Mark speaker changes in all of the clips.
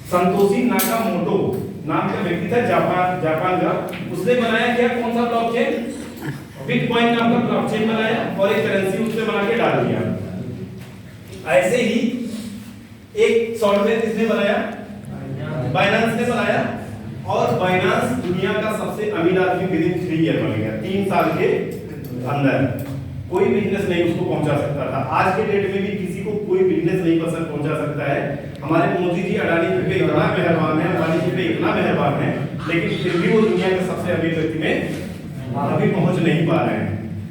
Speaker 1: Santoshi Nakamoto नाम का व्यक्ति था, जापान का। उसने बनाया क्या, कौन सा ब्लॉकचेन, बिटकॉइन नाम का ब्लॉकचेन बनाया और एक करेंसी उसने बना के डाल दिया। ऐसे ही एक सॉफ्टवेयर किसने बनाया, बाइनेंस ने बनाया, और बाइनेंस दुनिया का सबसे अमीर आदमी विदिन 3 ईयर बन गया। 3 साल के अंदर कोई बिजनेस नहीं उसको पहुंचा सकता था। आज के डेट में भी किसी को कोई बिजनेस नहीं पहुंचा सकता है। हमारे मोदी जी अडानी जी पे इतना मेहरबान है, अंबानी जी पे इतना मेहरबान है, लेकिन फिर भी वो दुनिया के सबसे अमीर व्यक्ति में अभी पहुंच नहीं पा रहे हैं।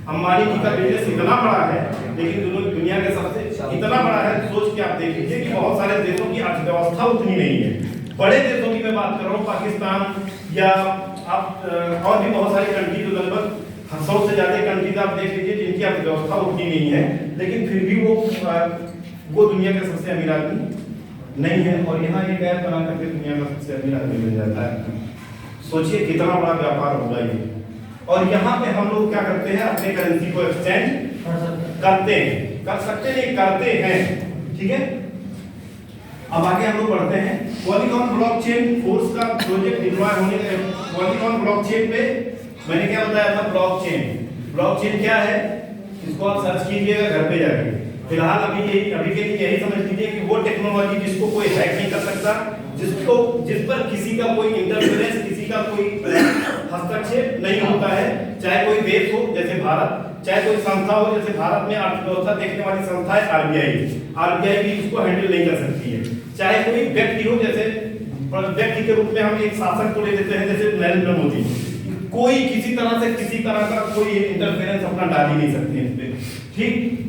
Speaker 1: अंबानी जी का बिजनेस इतना बड़ा है, लेकिन दुनिया के सबसे इतना बड़ा है, सोच के आप देख लीजिए कि बहुत सारे देशों की अर्थव्यवस्था उतनी नहीं है। बड़े देशों की मैं बात कर रहा हूँ, पाकिस्तान या आप और भी बहुत सारी कंट्री, जो लगभग 100 से ज्यादा कंट्रीज आप देख लीजिए जिनकी अर्थव्यवस्था उतनी नहीं है, लेकिन फिर भी वो दुनिया के सबसे अमीर आदमी नहीं है। और यहाँ एक ऐप बना करके दुनिया का सबसे अमीर आदमी बन जाता है। सोचिए कितना बड़ा व्यापार होगा ये। और यहाँ पे हम लोग क्या करते हैं, अपने करेंसी को एक्सचेंज करते हैं, कर सकते नहीं, करते हैं, ठीक है। अब आगे हम लोग बढ़ते हैं। पॉलीगॉन ब्लॉकचेन फोर्स का प्रोजेक्ट डिप्लॉय होने के पॉलीगॉन ब्लॉकचेन पे मैंने क्या बताया था, ब्लॉकचेन क्या है, इसको आप सर्च कीजिएगा घर पे जाके। फिलहाल अभी के लिए यही समझ लीजिए कि वो टेक्नोलॉजी जिसको कोई हैक नहीं कर सकता, जिस पर किसी का कोई इंटरफेरेंस, किसी का कोई हस्तक्षेप नहीं होता है, चाहे कोई देश हो जैसे भारत, चाहे कोई संस्था हो जैसे भारत में अर्थव्यवस्था देखने वाली संस्था है आरबीआई भी इसको हैंडल नहीं कर सकती है। चाहे कोई व्यक्ति हो, जैसे व्यक्ति के रूप में हम एक शासक को ले लेते हैं जैसे नरेंद्र मोदी, कोई किसी तरह का कोई इंटरफेरेंस अपना डाल ही नहीं सकते इस पे, ठीक।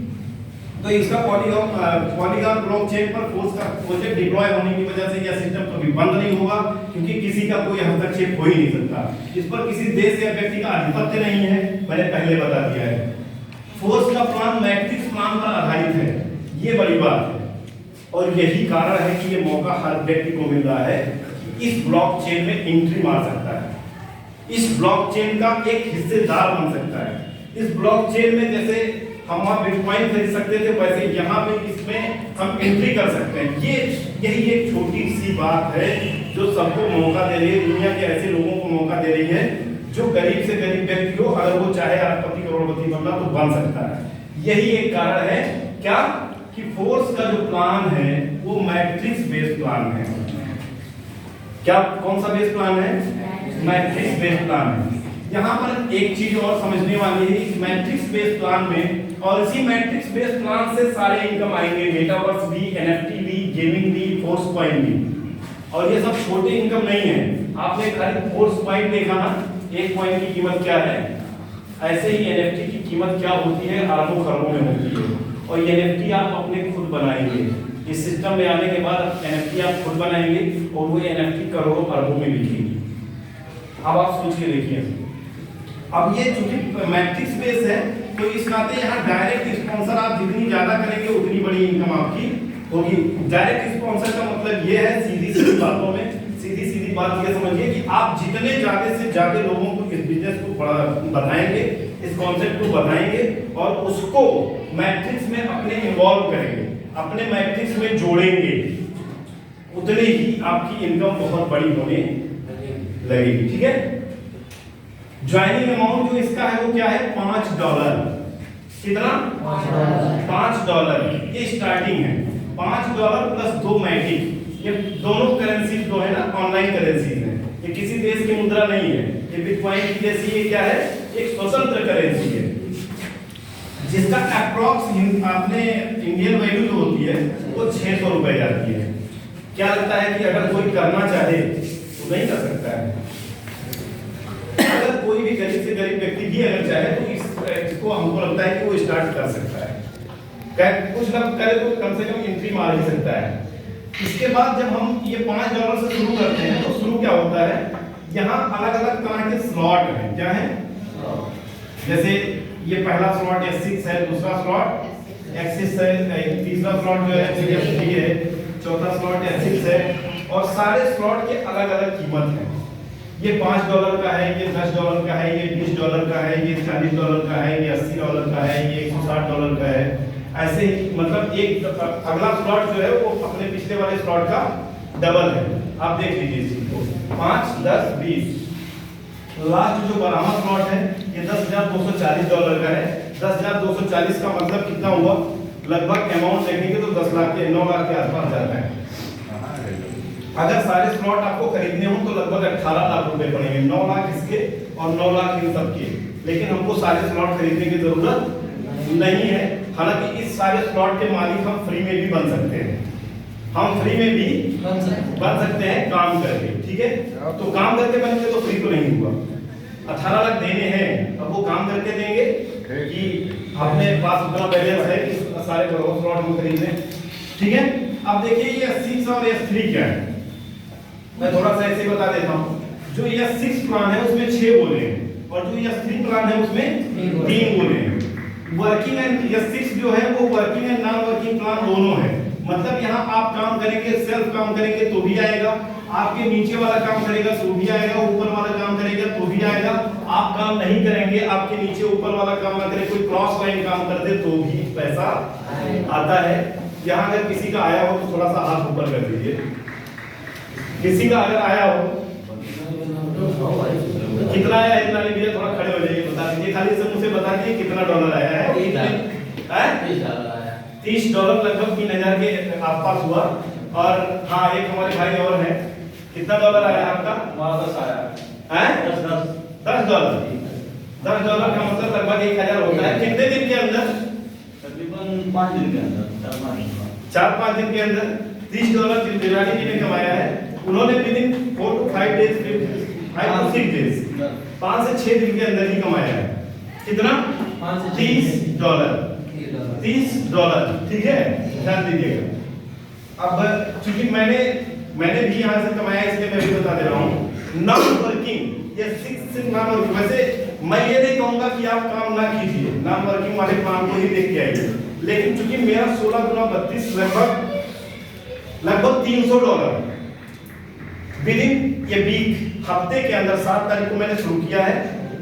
Speaker 1: तो इसका पॉलीगॉन ब्लॉकचेन पर फोर्स का प्रोजेक्ट डिप्लॉय होने की वजह से यह सिस्टम कभी बंद नहीं होगा, क्योंकि किसी का कोई हस्तक्षेप हो ही नहीं सकता। इस पर किसी देश या व्यक्ति का आधिपत्य नहीं है, मैंने पहले बता दिया है। फोर्स का प्लान मैट्रिक्स प्लान पर आधारित है, ये बड़ी बात है। और यही कारण है कि ये मौका हर व्यक्ति को मिल रहा है कि इस ब्लॉकचेन में एंट्री मार सकता है, इस ब्लॉकचेन का एक हिस्सेदार बन सकता है। इस ब्लॉकचेन में जैसे हम वहाँ बिटकॉइन खरीद सकते थे, वैसे यहाँ पे इसमें हम एंट्री कर सकते हैं। यही एक छोटी सी बात है जो सबको मौका दे रही है, दुनिया के ऐसे लोगों को मौका दे रही है जो गरीब से गरीब व्यक्ति हो, अगर वो चाहे अरबपति करोड़पति बनना तो बन सकता है। यही एक कारण है क्या, कि फोर्स का जो प्लान है वो मैट्रिक्स बेस्ड प्लान है। क्या, कौन सा बेस्ड प्लान है, मैट्रिक्स बेस्ड प्लान है। यहाँ पर एक चीज और समझने वाली है, इस मैट्रिक्स बेस्ड प्लान में, और इसी मैट्रिक्स बेस्ड प्लान से सारे इनकम आएंगे, मेटावर्स भी, एनएफटी भी, गेमिंग भी, फोर्स कॉइन भी। और ये सब छोटे इनकम नहीं है। आपने खाली फोर्स कॉइन देखा ना, एक कॉइन की कीमत क्या है, ऐसे ही एनएफटी की कीमत क्या होती है, अरबों खरबों में होती है। और ये एनएफटी आप अपने खुद बनाएंगे, इस सिस्टम में आने के बाद एनएफटी आप खुद बनाएंगे और वो एनएफटी करोड़ों अरबों में बिकेगी। अब आप सोच के देखिए, अब ये चूंकि मैट्रिक्स बेस है तो इस नाते यहाँ डायरेक्ट स्पॉन्सर आप जितनी ज्यादा करेंगे उतनी बड़ी इनकम आपकी होगी। डायरेक्ट स्पॉन्सर का मतलब ये है, सीधी सीधी बातों में सीधी बात ये समझिए कि आप जितने ज्यादा से ज्यादा लोगों को इस बिजनेस को बताएंगे, इस कॉन्सेप्ट को बताएंगे और उसको मैट्रिक्स में अपने इन्वॉल्व करेंगे, अपने मैट्रिक्स में जोड़ेंगे, उतनी ही आपकी इनकम बहुत बड़ी होने लगेगी, ठीक है। ज्वाइनिंग अमाउंट जो इसका है वो क्या है, $5। कितना, $5। ये स्टार्टिंग है, $5 प्लस 2 मैटिक। ये दोनों करेंसी जो है ना ऑनलाइन करेंसी है, ये किसी देश की मुद्रा नहीं है। ये बिटकॉइन की जैसी ये क्या है, एक स्वतंत्र करेंसी है जिसका अप्रॉक्स आपने इंडियन वैल्यू जो होती है वो 600 रुपए जाती है। क्या लगता है कि अगर कोई करना चाहे तो नहीं कर सकता है? अगर कोई भी गरीब से गरीब व्यक्ति भी अगर चाहे तो इसको हमको लगता है कि वो स्टार्ट कर सकता है। कुछ ना करे तो कम से कम एंट्री मार ही सकता है। इसके बाद जब हम ये $5 से शुरू करते हैं तो शुरू क्या होता है, यहाँ अलग अलग तरह के स्लॉट हैं। क्या है, जैसे ये पहला स्लॉट S6 है, दूसरा स्लॉट X6 है, तीसरा स्लॉट जो है F3 है, चौथा स्लॉट S6 है, और सारे स्लॉट के अलग अलग कीमत है। ये $5 का है, ये $10 का है, ये $20 का है, ये $40 का है, ये $80 का है, ये $160 का है। ऐसे ही मतलब एक अगला स्लॉट जो है वो अपने पिछले वाले स्लॉट का डबल है। आप देख लीजिए इस चीज को, 5, 10, 20। लास्ट जो 12वां स्लॉट है ये $10,240 का है। 10,240 का मतलब कितना हुआ, लगभग अमाउंट देखेंगे तो 10 लाख के 9 लाख के आसपास जाता है। अगर सारे स्लॉट आपको खरीदने हो तो लगभग 18 लाख रुपए पड़ेंगे, 9 लाख इसके और 9 लाख इन सब के। लेकिन हमको सारे स्लॉट खरीदने की जरूरत नहीं है। हालांकि इस सारे स्लॉट के मालिक हम फ्री में भी बन सकते हैं, हम फ्री में भी बन सकते हैं काम करके, ठीक है। तो काम करके बनेंगे तो फ्री तो नहीं हुआ, 18 लाख देने हैं, अब वो काम करके देंगे कि अपने पास उतना बैलेंस है कि सारे स्लॉट हम खरीद लें, ठीक है। अब देखिए ये S6 और S3 क्या है, मैं थोड़ा सा ऐसे बता देता हूँ। जो S6 प्लान है उसमें 6 बोले हैं और जो S3 प्लान है उसमें 3 बोले हैं। वर्किंग एंड S6 जो है वो working and non working plan दोनों है। मतलब यहाँ आप काम करेंगे, सेल्फ काम करेंगे तो भी आएगा, आपके नीचे वाला काम करेगा तो भी आएगा, ऊपर वाला काम करेगा तो भी आएगा। आप काम नहीं करेंगे, आपके नीचे ऊपर वाला काम ना करे, कोई क्रॉस लाइन काम कर दे तो भी पैसा आता है। यहाँ अगर किसी का आया हो तो थोड़ा सा हाथ ऊपर कर दीजिए, किसी का अगर आया हो कितना आया, इतना नहीं भैया, थोड़ा खड़े हो जाइए, बता दीजिए, खाली से मुझे बता दीजिए कितना डॉलर आया है। $30 लगभग 3,000 के आसपास हुआ। और हाँ एक हमारे भाई और हैं, कितना डॉलर आया आपका? $10 आया है। $10 का मतलब लगभग 1,000 होता है। कितने दिन के अंदर?
Speaker 2: तकरीबन 5 दिन के अंदर,
Speaker 1: 4-5 दिन के अंदर $30 दिलानी जी ने कमाया है। उन्होंने with in 4 to 5 days, 5 to 6 days, 5 से 6 दिन के अंदर ही कमाया है। कितना? $30, ठीक है, ध्यान दीजिएगा। अब चूंकि मैंने भी यहाँ से कमाया इसलिए मैं भी बता दे रहा हूँ। नॉन वर्किंग ये 6 नॉन वर्किंग, वैसे मैं ये नहीं कहूँगा कि आप काम ना कीजिए, नॉन वर्किंग वाले काम को ही देख के आइए, लेकिन चूंकि मेरा 16 गुना 32 लगभग $300 विद इन ये वीक, हफ्ते के अंदर 7 तारीख को मैंने शुरू किया है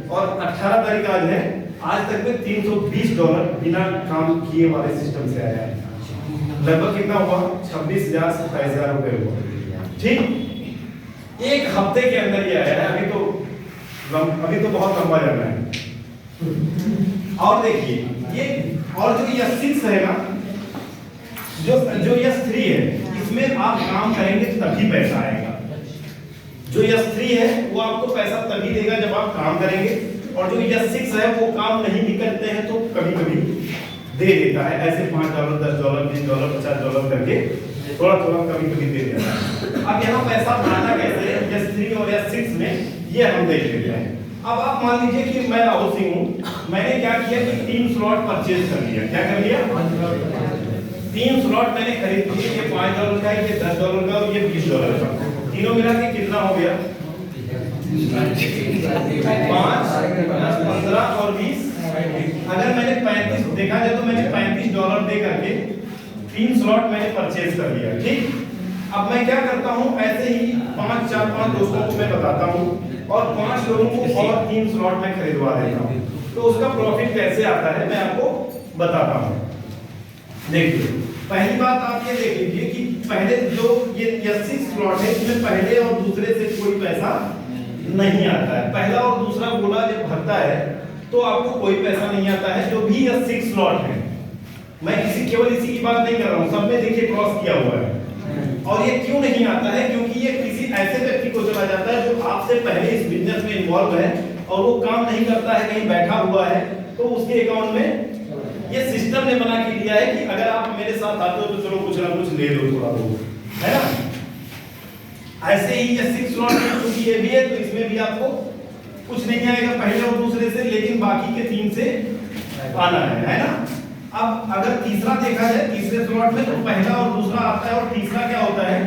Speaker 1: और 18 तारीख आज है, आज तक में $320 बिना काम किए वाले सिस्टम से आया है। लगभग कितना हुआ? 26,000 से 27,000 रुपए हुआ, ठीक। एक हफ्ते के अंदर ये आया है। अभी तो बहुत लंबा जाना है। और देखिए ये, और जो S6 है ना, जो S3 है, इसमें आप काम करेंगे तभी पैसा आएगा। जो S3 है वो आपको पैसा तभी देगा जब आप काम करेंगे, और जो S6 है वो काम नहीं भी करते हैं तो कभी-कभी दे देता है, ऐसे $5, $10, $20, $50 करके थोड़ा कभी-कभी दे देता है। अब यहाँ पैसा बनाना कैसे है S3 और S6 में, ये हम देख लेते हैं। अब आप मान लीजिए कि मैं राहुल सिंह हूँ, मैंने क्या किया कि 3 स्लॉट परचेज कर लिया। क्या कर लिया? 3 स्लॉट मैंने खरीद लिए, ये $5 का, ये $10 का और ये $20 का। तीनों मिला के कितना हो गया? 5, 10, 15 और 20। अगर मैंने 35 देखा जाए तो मैंने $35 दे करके 3 स्लॉट मैंने परचेज कर लिया, ठीक। अब मैं क्या करता हूँ, ऐसे ही 5 दोस्तों को मैं बताता हूँ और 5 लोगों को और 3 स्लॉट में खरीदवा देता हूँ। तो उसका प्रॉफिट कैसे आता है मैं आपको बताता हूँ। देखिए पहली बात आप ये देख लीजिए कि पहले जो ये S6 स्लॉट है इसमें पहले और दूसरे से कोई पैसा नहीं आता है। पहला और दूसरा गोला जब भरता है तो आपको कोई पैसा नहीं आता है। जो भी S6 स्लॉट है, मैं केवल इसी की बात नहीं कर रहा हूँ, सब में देखिए क्रॉस किया हुआ है। और ये क्यों नहीं आता है? क्योंकि ये किसी ऐसे व्यक्ति को चला जाता है जो आपसे पहले इस बिजनेस में इन्वॉल्व है और वो काम नहीं करता है, कहीं बैठा हुआ है, तो उसके अकाउंट में ये सिस्टम ने बना के दिया है कि अगर आप मेरे साथ आते हो तो चलो कुछ ना कुछ ले लो थोड़ा बहुत, है ना। ऐसे ही S6 स्लॉट में क्योंकि ये भी है तो इसमें भी आपको कुछ नहीं आएगा पहले और दूसरे से, लेकिन बाकी के 3 से आना है ना। अब अगर तीसरा देखा जाए, तीसरे स्लॉट में तो पहला और दूसरा आता है और तीसरा क्या होता है,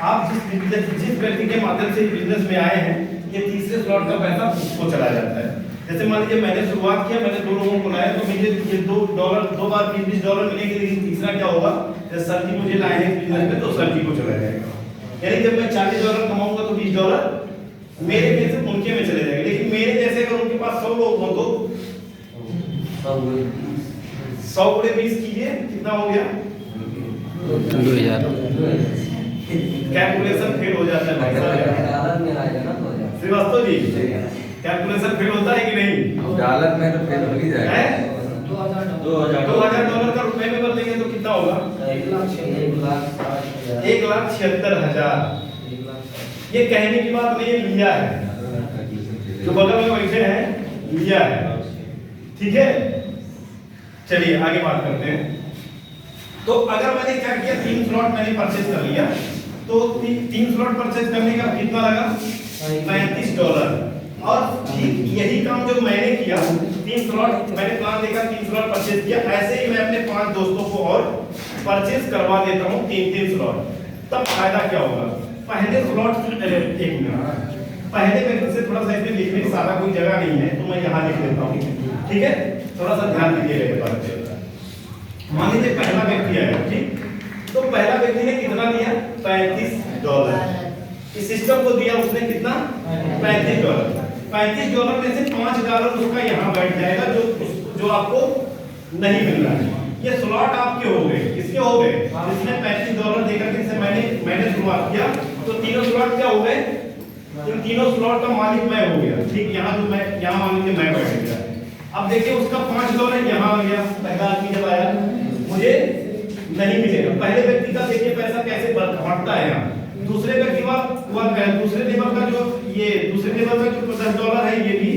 Speaker 1: आप जिस व्यक्ति के माध्यम से बिजनेस में आए हैं, ये तीसरे स्लॉट का पैसा उसको चला जाता है। जैसे मान लीजिए मैंने शुरुआत किया, मैंने 2 लोगों को लाया तो मुझे ये $2 बार $20 मिलेंगे, लेकिन तीसरा क्या होगा, जब सर जी मुझे लाए हैं बिजनेस में तो सर जी को चला जाएगा। यानी जब मैं $40 कमाऊंगा तो $20 मेरे में से उनके में चले जाएंगे। लेकिन मेरे जैसे अगर उनके पास 100 लोग हो तो 100 × 20 कीजिए, कितना हो गया? 2000। कैलकुलेशन फेल हो जाता है भाई साहब।
Speaker 3: अदालत में आएगा ना तो
Speaker 1: श्रीवास्तव जी कैलकुलेशन फेल होता है कि नहीं?
Speaker 4: अदालत में तो फेल हो ही जाएगा।
Speaker 1: है?
Speaker 2: 2000
Speaker 1: $2000 का रुपए में बदलेंगे तो कितना होगा? 1,76,000। ये कहने की बात नहीं है, लिया है। जो बगल में बैठे हैं लिया है। ठीक है, चलिए आगे बात करते हैं। तो अगर मैंने क्या किया, 3 स्लॉट मैंने परचेज कर लिया, तो 3 स्लॉट परचेज करने का कितना लगा? $35। और ठीक यही काम जो मैंने किया, 3 स्लॉट मैंने प्लान देखा, 3 स्लॉट परचेज किया, ऐसे ही मैं अपने 5 दोस्तों को और परचेज करवा देता हूँ 3-3 स्लॉट। तब फायदा क्या होगा? पहले स्लॉट एक मिनट, पहले व्यक्ति से थोड़ा सा इसमें लिखने की सारा कोई जगह नहीं है, तो मैं यहाँ लिख देता हूँ। ठीक है, थोड़ा सा ध्यान दीजिएगा इस बात पे। मान लीजिए पहला व्यक्ति आया, ठीक, तो पहला व्यक्ति ने कितना दिया? $35। इस सिस्टम को दिया उसने कितना? $35। $35 में से $5 उसका यहाँ बैठ जाएगा, जो आपको नहीं मिल रहा है। ये स्लॉट आपके हो गए। किसके हो गए? जिसने $35 देकर के मैंने शुरुआत किया, तो तीनों स्लॉट क्या हो गए? इन तीनों स्लॉट का मालिक मैं हो गया। ठीक, यहाँ जो मैं यहाँ मान लीजिए मैं बैठ गया। अब देखिए उसका $5 यहाँ आ गया। पहला आदमी जब आया मुझे नहीं मिलेगा। पहले व्यक्ति का देखिए पैसा कैसे बढ़ता है यहाँ। दूसरे व्यक्ति का दूसरे लेबर का जो $10 है ये भी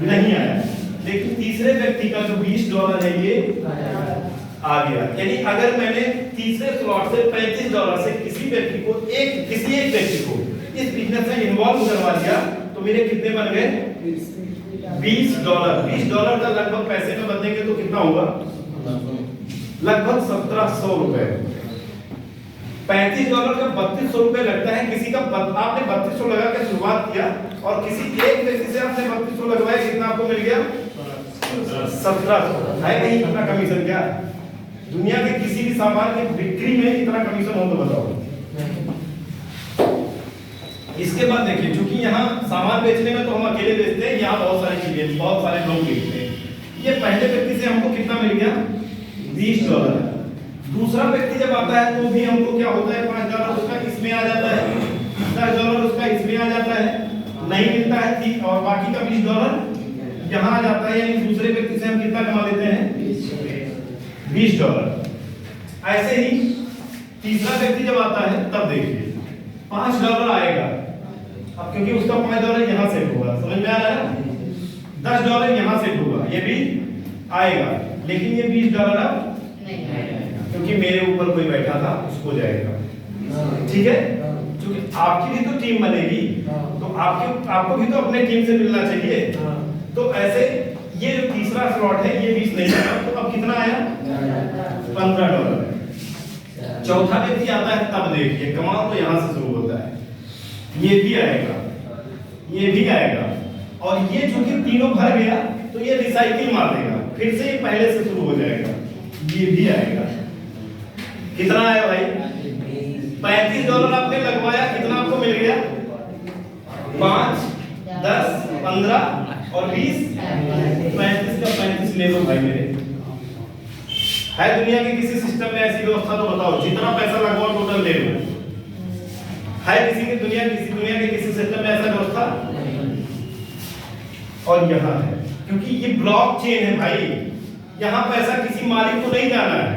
Speaker 1: नहीं आया, लेकिन तीसरे व्यक्ति का जो $20 है ये आ गया। यानी अगर मैंने तीसरे स्लॉट से $35 से किसी एक व्यक्ति को इस बिजनेस में इन्वॉल्व करवा दिया, तो मेरे कितने बन गए? $20। $20 का लगभग पैसे में बदलेंगे तो कितना होगा? लगभग 1700 रुपए। $35 का $3200 लगता है। किसी का आपने 3200 लगा के शुरुआत किया और किसी एक व्यक्ति से आपने 3200 लगवाया, कितना आपको मिल गया? 1700। है नहीं इतना कमीशन? क्या दुनिया के किसी भी सामान की बिक्री में इतना कमीशन हो तो बताओ। इसके बाद देखिए, क्योंकि यहाँ सामान बेचने में तो हम अकेले बेचते हैं, यहाँ बहुत सारे लोग बेचते हैं। ये पहले व्यक्ति से हमको कितना मिल गया? $20। दूसरा व्यक्ति जब आता है तो भी हमको क्या होता है? $5 उसका इसमें आ जाता है, $10 उसका इसमें आ जाता है, नहीं मिलता है। ठीक, और बाकी का $20 यहाँ आ जाता है। यानी दूसरे व्यक्ति से हम कितना कमा लेते हैं? $20। ऐसे ही तीसरा व्यक्ति जब आता है तब देखिए $5 आएगा। अब क्योंकि उसका $5 यहाँ से होगा, समझ में आ रहा है? $10 यहाँ से होगा, ये भी आएगा, लेकिन ये $20 अब क्योंकि मेरे ऊपर कोई बैठा था उसको जाएगा। ठीक है, क्योंकि आपकी भी तो टीम बनेगी, तो आपको भी तो अपने टीम से मिलना चाहिए। तो ऐसे ये जो तीसरा स्लॉट है ये 20 नहीं आया, तो अब कितना आया? $15। चौथा व्यक्ति आता है तब देखिए कमाल तो यहाँ से शुरू होता है। ये भी आएगा, ये भी आएगा, और ये चूंकि तीनों भर गया तो ये रिसाइकिल मार देगा, फिर से ये पहले से शुरू हो जाएगा। ये भी आएगा। कितना आया भाई? $35 आपने लगवाया, कितना आपको मिल गया? 5, 10, 15 और 20, 35 का 35 ले लो भाई मेरे। है दुनिया के किसी सिस्टम में ऐसी व्यवस्था? तो बताओ, जितना पैसा लगवाओ टोटल ले लो। है किसी दुनिया के किसी सिस्टम में ऐसा व्यवस्था? और यहाँ है, क्योंकि ये ब्लॉकचेन है भाई। यहाँ पैसा किसी मालिक को नहीं जाना है,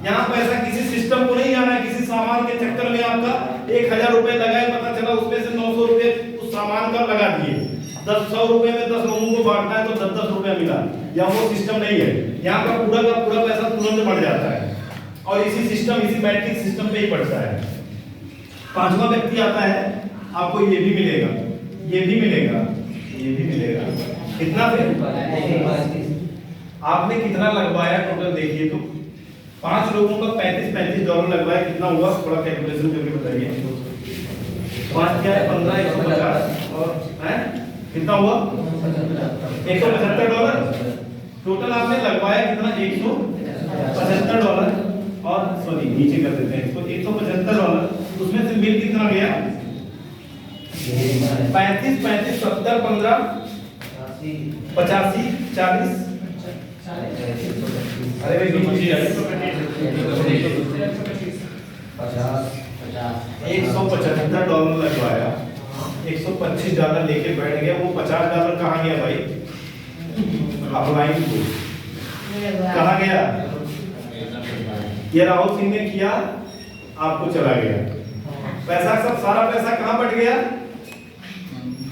Speaker 1: यहाँ पैसा किसी सिस्टम को नहीं जाना है। किसी सामान के चक्कर में आपका 1000 रुपए लगाए, पता चला उसमें से 900 रुपए उस सामान का लगा दिए, 100 रुपए में 10 लोगों को बांटना है तो 10-10 रुपए मिला। या वो सिस्टम नहीं है, यहाँ का पूरा पैसा तुरंत बढ़ जाता है, और इसी मैट्रिक सिस्टम पे ही बढ़ता है। पांचवा व्यक्ति आता है, आपको ये भी मिलेगा, ये भी मिलेगा, ये भी मिलेगा। कितना? फिर आपने कितना लगवाया टोटल देखिए तो 5 लोगों का $35 लगवाया, कितना हुआ? थोड़ा कैलकुलेशन करके बताइए। 5 क्या है? 15, 150 और है कितना हुआ? $175 टोटल आपने लगवाया। कितना? $175 और सॉरी नीचे कर देते हैं इसको, $175। उसमें से बिल कितना गया? 35, 35, 70, 15, 85, 40। अरे भाई 50,
Speaker 3: $175 लगवाया, $125 लेके बैठ गया, वो $50 कहाँ गया भाई? अपलाइन को कहाँ गया? ये राहुल सिंह ने किया, आपको चला गया पैसा, सब सारा पैसा कहाँ बढ़ गया?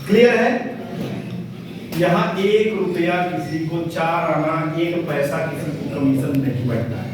Speaker 3: क्लियर है? यहाँ 1 रुपया किसी को, 4 आना 1 पैसा किसी को कमीशन नहीं बढ़ता है।